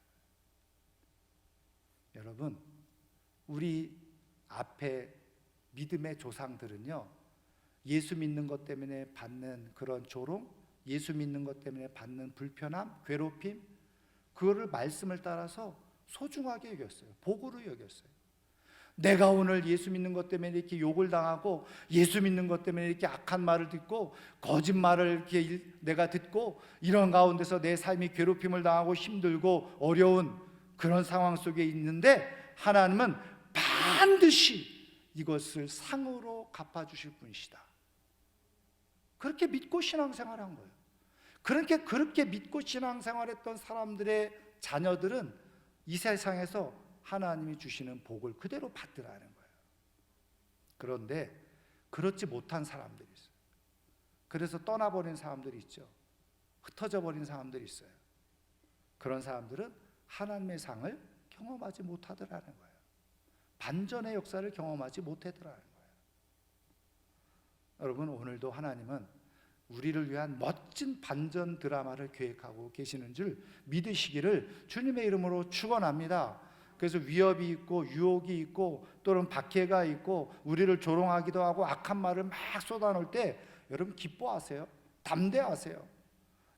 여러분, 우리 앞에 믿음의 조상들은요, 예수 믿는 것 때문에 받는 그런 조롱, 예수 믿는 것 때문에 받는 불편함, 괴롭힘, 그거를 말씀을 따라서 소중하게 여겼어요. 복으로 여겼어요. 내가 오늘 예수 믿는 것 때문에 이렇게 욕을 당하고, 예수 믿는 것 때문에 이렇게 악한 말을 듣고, 거짓말을 이렇게 내가 듣고, 이런 가운데서 내 삶이 괴롭힘을 당하고 힘들고 어려운 그런 상황 속에 있는데, 하나님은 반드시 이것을 상으로 갚아주실 분이시다. 그렇게 믿고 신앙생활한 거예요. 그렇게 믿고 신앙생활했던 사람들의 자녀들은 이 세상에서 하나님이 주시는 복을 그대로 받으라는 거예요. 그런데 그렇지 못한 사람들이 있어요. 그래서 떠나버린 사람들이 있죠. 흩어져 버린 사람들이 있어요. 그런 사람들은 하나님의 상을 경험하지 못하더라는 거예요. 반전의 역사를 경험하지 못하더라는 거예요. 여러분, 오늘도 하나님은 우리를 위한 멋진 반전 드라마를 계획하고 계시는 줄 믿으시기를 주님의 이름으로 축원합니다. 그래서 위협이 있고 유혹이 있고 또는 박해가 있고 우리를 조롱하기도 하고 악한 말을 막 쏟아놓을 때 여러분 기뻐하세요. 담대하세요.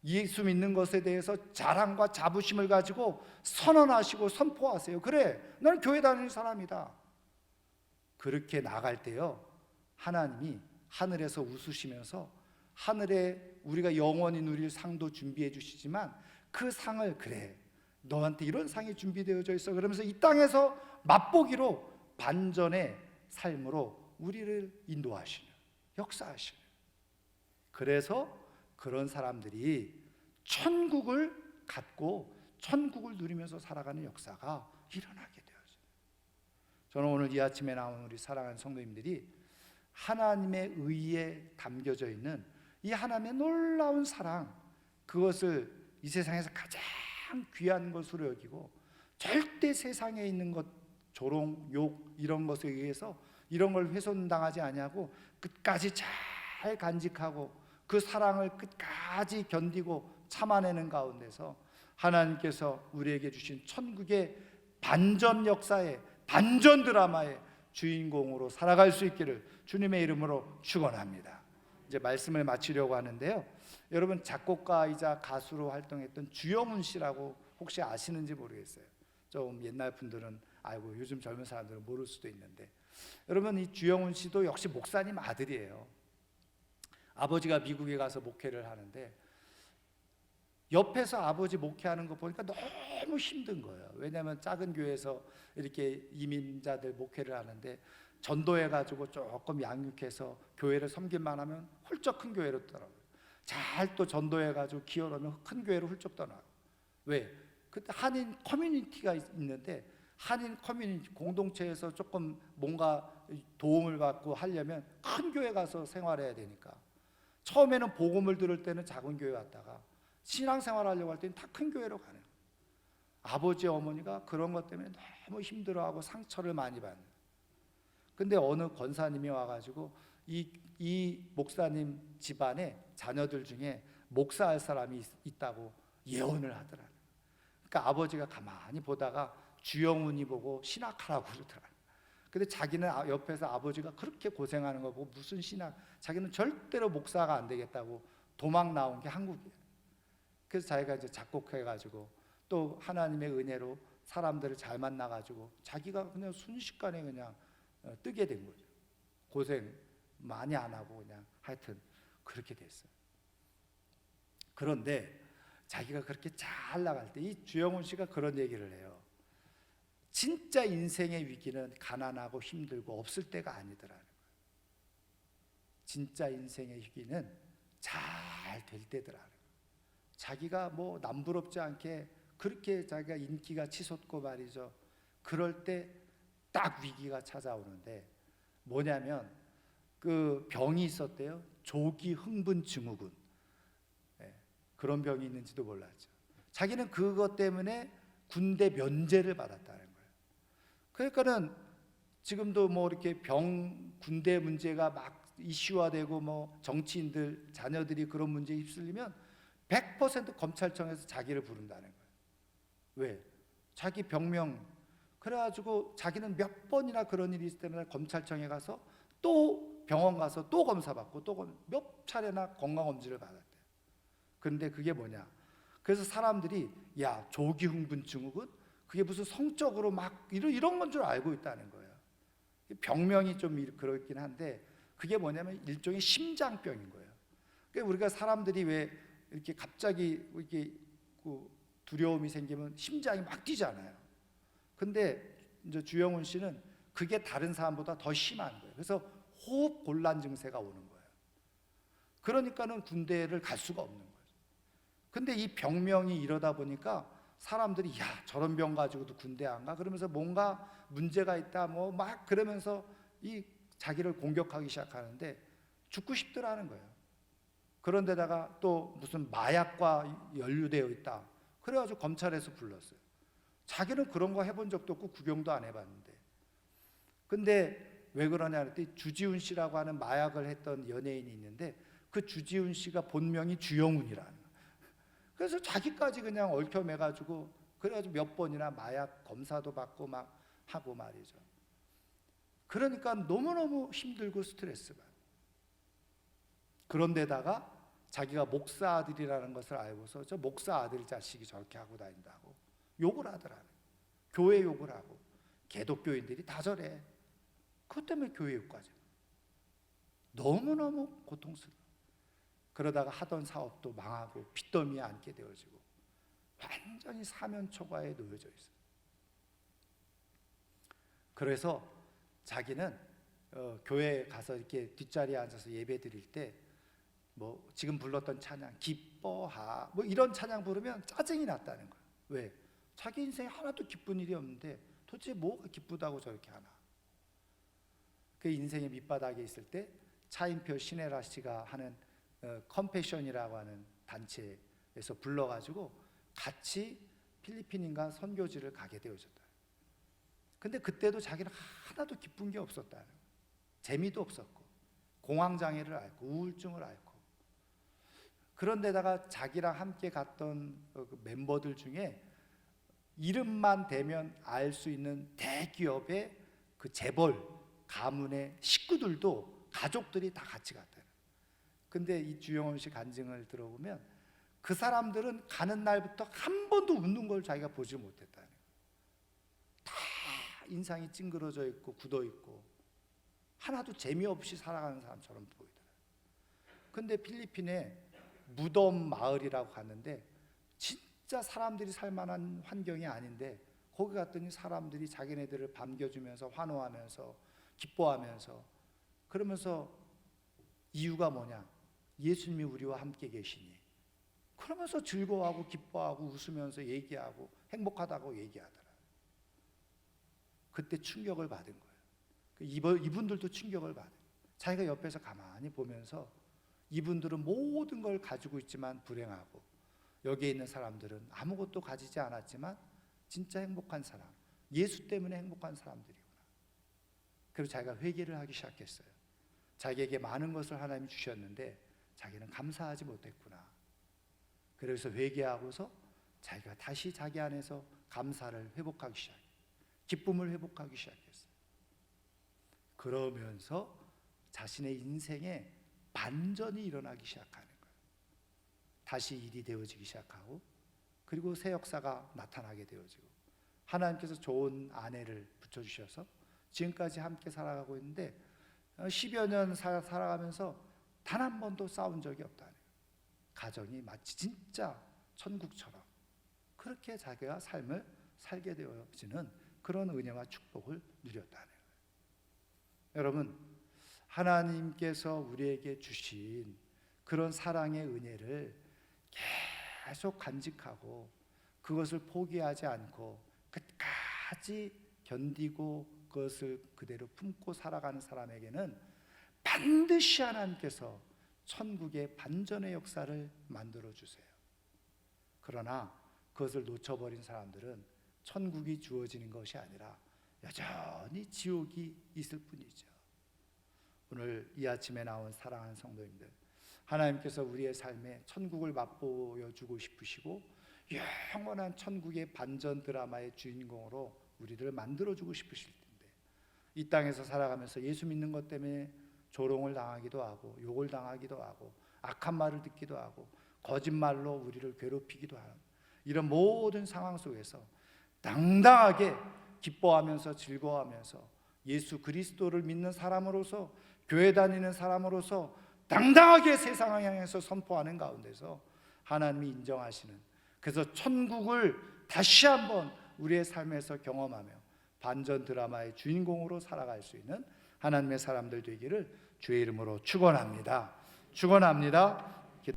예수 믿는 것에 대해서 자랑과 자부심을 가지고 선언하시고 선포하세요. 그래, 나는 교회 다니는 사람이다. 그렇게 나갈 때요, 하나님이 하늘에서 웃으시면서 하늘에 우리가 영원히 누릴 상도 준비해 주시지만 그 상을, 그래, 너한테 이런 상이 준비되어져 있어, 그러면서 이 땅에서 맛보기로 반전의 삶으로 우리를 인도하시는, 역사하시는, 그래서 그런 사람들이 천국을 갖고 천국을 누리면서 살아가는 역사가 일어나게 되어져요. 저는 오늘 이 아침에 나온 우리 사랑하는 성도님들이 하나님의 의에 담겨져 있는 이 하나님의 놀라운 사랑, 그것을 이 세상에서 가장 귀한 것으로 여기고 절대 세상에 있는 것, 조롱, 욕 이런 것에 의해서 이런 걸 훼손당하지 아니하고 끝까지 잘 간직하고 그 사랑을 끝까지 견디고 참아내는 가운데서 하나님께서 우리에게 주신 천국의 반전 역사의, 반전 드라마의 주인공으로 살아갈 수 있기를 주님의 이름으로 축원합니다. 이제 말씀을 마치려고 하는데요, 여러분, 작곡가이자 가수로 활동했던 주영훈 씨라고 혹시 아시는지 모르겠어요. 좀 옛날 분들은 알고 요즘 젊은 사람들은 모를 수도 있는데, 여러분, 이 주영훈 씨도 역시 목사님 아들이에요. 아버지가 미국에 가서 목회를 하는데 옆에서 아버지 목회하는 거 보니까 너무 힘든 거예요. 왜냐하면 작은 교회에서 이렇게 이민자들 목회를 하는데 전도해가지고 조금 양육해서 교회를 섬김만 하면 훌쩍 큰 교회로 떠나고요. 잘 또 전도해가지고 기어놓으면 큰 교회로 훌쩍 떠나고. 왜? 그때 한인 커뮤니티가 있는데 한인 커뮤니티 공동체에서 조금 뭔가 도움을 받고 하려면 큰 교회 가서 생활해야 되니까 처음에는 복음을 들을 때는 작은 교회 왔다가 신앙생활 하려고 할 때는 다 큰 교회로 가는 거예요. 아버지 어머니가 그런 것 때문에 너무 힘들어하고 상처를 많이 받는. 근데 어느 권사님이 와가지고 이 목사님 집안에 자녀들 중에 목사할 사람이 있다고 예언을 하더라고요. 그러니까 아버지가 가만히 보다가 주영훈이 보고 신학하라고 그러더라고요. 근데 자기는 옆에서 아버지가 그렇게 고생하는 거 보고 무슨 신학, 자기는 절대로 목사가 안 되겠다고 도망 나온 게 한국이에요. 그래서 자기가 이제 작곡해가지고 또 하나님의 은혜로 사람들을 잘 만나가지고 자기가 그냥 순식간에 그냥 뜨게 된 거죠. 고생 많이 안 하고 그냥 하여튼 그렇게 됐어요. 그런데 자기가 그렇게 잘 나갈 때 이 주영훈 씨가 그런 얘기를 해요. 진짜 인생의 위기는 가난하고 힘들고 없을 때가 아니더라는 거예요. 진짜 인생의 희귀는 잘 될 때더라. 자기가 뭐 남부럽지 않게 그렇게 자기가 인기가 치솟고 말이죠. 그럴 때 딱 위기가 찾아오는데 뭐냐면 그 병이 있었대요. 조기 흥분 증후군. 그런 병이 있는지도 몰랐죠. 자기는 그것 때문에 군대 면제를 받았다는 거예요. 그러니까는 지금도 뭐 이렇게 군대 문제가 막 이슈화되고 뭐 정치인들 자녀들이 그런 문제에 휩쓸리면 100% 검찰청에서 자기를 부른다는 거예요. 왜? 자기 병명. 그래가지고 자기는 몇 번이나 그런 일이 있을 때마다 검찰청에 가서 또 병원 가서 또 검사받고 또 몇 차례나 건강검진을 받았대요. 그런데 그게 뭐냐? 그래서 사람들이 야, 조기흥분증후군? 그게 무슨 성적으로 막 이런 건 줄 알고 있다는 거예요. 병명이 좀 그렇긴 한데 그게 뭐냐면 일종의 심장병인 거예요. 그러니까 우리가 사람들이 왜 이렇게 갑자기 이렇게 두려움이 생기면 심장이 막 뛰잖아요. 근데 이제 주영훈 씨는 그게 다른 사람보다 더 심한 거예요. 그래서 호흡 곤란 증세가 오는 거예요. 그러니까는 군대를 갈 수가 없는 거예요. 근데 이 병명이 이러다 보니까 사람들이 야, 저런 병 가지고도 군대 안 가? 그러면서 뭔가 문제가 있다 뭐 막 그러면서 이 자기를 공격하기 시작하는데 죽고 싶더라는 거예요. 그런데다가 또 무슨 마약과 연루되어 있다. 그래가지고 검찰에서 불렀어요. 자기는 그런 거 해본 적도 없고 구경도 안 해봤는데. 근데 왜 그러냐 했더니 주지훈 씨라고 하는 마약을 했던 연예인이 있는데 그 주지훈 씨가 본명이 주영훈이라는 거예요. 그래서 자기까지 그냥 얽혀매가지고 그래가지고 몇 번이나 마약 검사도 받고 막 하고 말이죠. 그러니까 너무너무 힘들고 스트레스 받아요. 그런데다가 자기가 목사 아들이라는 것을 알고서 저 목사 아들 자식이 저렇게 하고 다닌다고 욕을 하더라고요. 교회 욕을 하고 개독교인들이 다 저래. 그것 때문에 교회 욕까지. 너무너무 고통스러워. 그러다가 하던 사업도 망하고 빚더미에 앉게 되어지고 완전히 사면초가에 놓여져 있어요. 그래서 자기는 교회에 가서 이렇게 뒷자리에 앉아서 예배 드릴 때 뭐 지금 불렀던 찬양 기뻐하 뭐 이런 찬양 부르면 짜증이 났다는 거예요. 왜? 자기 인생에 하나도 기쁜 일이 없는데 도대체 뭐가 기쁘다고 저렇게 하나. 그 인생의 밑바닥에 있을 때 차인표 신혜라 씨가 하는 컴패션이라고 하는 단체에서 불러가지고 같이 필리핀인가 선교지를 가게 되어졌다. 근데 그때도 자기는 하나도 기쁜 게 없었다. 재미도 없었고 공황장애를 앓고 우울증을 앓고. 그런데다가 자기랑 함께 갔던 그 멤버들 중에 이름만 대면 알 수 있는 대기업의 그 재벌 가문의 식구들도 가족들이 다 같이 갔다. 근데 이 주영훈 씨 간증을 들어보면 그 사람들은 가는 날부터 한 번도 웃는 걸 자기가 보지 못했다는 거예요. 다 인상이 찡그러져 있고 굳어 있고 하나도 재미없이 살아가는 사람처럼 보이더라고요. 근데 필리핀에 무덤 마을이라고 갔는데 진짜 사람들이 살 만한 환경이 아닌데 거기 갔더니 사람들이 자기네들을 반겨주면서 환호하면서 기뻐하면서 그러면서 이유가 뭐냐? 예수님이 우리와 함께 계시니 그러면서 즐거워하고 기뻐하고 웃으면서 얘기하고 행복하다고 얘기하더라. 그때 충격을 받은 거예요. 이분들도 충격을 받아요. 자기가 옆에서 가만히 보면서 이분들은 모든 걸 가지고 있지만 불행하고 여기에 있는 사람들은 아무것도 가지지 않았지만 진짜 행복한 사람, 예수 때문에 행복한 사람들이구나. 그래서 자기가 회개를 하기 시작했어요. 자기에게 많은 것을 하나님이 주셨는데 자기는 감사하지 못했구나. 그래서 회개하고서 자기가 다시 자기 안에서 감사를 회복하기 시작해요. 기쁨을 회복하기 시작했어요. 그러면서 자신의 인생에 반전이 일어나기 시작하는 거예요. 다시 일이 되어지기 시작하고 그리고 새 역사가 나타나게 되어지고 하나님께서 좋은 아내를 붙여주셔서 지금까지 함께 살아가고 있는데 10여 년 살아가면서 단 한 번도 싸운 적이 없다는 거예요. 가정이 마치 진짜 천국처럼 그렇게 자기가 삶을 살게 되어지는 그런 은혜와 축복을 누렸다는 거예요. 여러분, 하나님께서 우리에게 주신 그런 사랑의 은혜를 계속 간직하고 그것을 포기하지 않고 끝까지 견디고 그것을 그대로 품고 살아가는 사람에게는 반드시 하나님께서 천국의 반전의 역사를 만들어 주세요. 그러나 그것을 놓쳐버린 사람들은 천국이 주어지는 것이 아니라 여전히 지옥이 있을 뿐이죠. 오늘 이 아침에 나온 사랑하는 성도님들, 하나님께서 우리의 삶에 천국을 맛보여 주고 싶으시고 영원한 천국의 반전 드라마의 주인공으로 우리를 만들어 주고 싶으실 텐데, 이 땅에서 살아가면서 예수 믿는 것 때문에 조롱을 당하기도 하고 욕을 당하기도 하고 악한 말을 듣기도 하고 거짓말로 우리를 괴롭히기도 하는 이런 모든 상황 속에서 당당하게 기뻐하면서 즐거워하면서 예수 그리스도를 믿는 사람으로서, 교회 다니는 사람으로서 당당하게 세상을 향해서 선포하는 가운데서 하나님이 인정하시는, 그래서 천국을 다시 한번 우리의 삶에서 경험하며 반전 드라마의 주인공으로 살아갈 수 있는 하나님의 사람들 되기를 주의 이름으로 축원합니다. 축원합니다.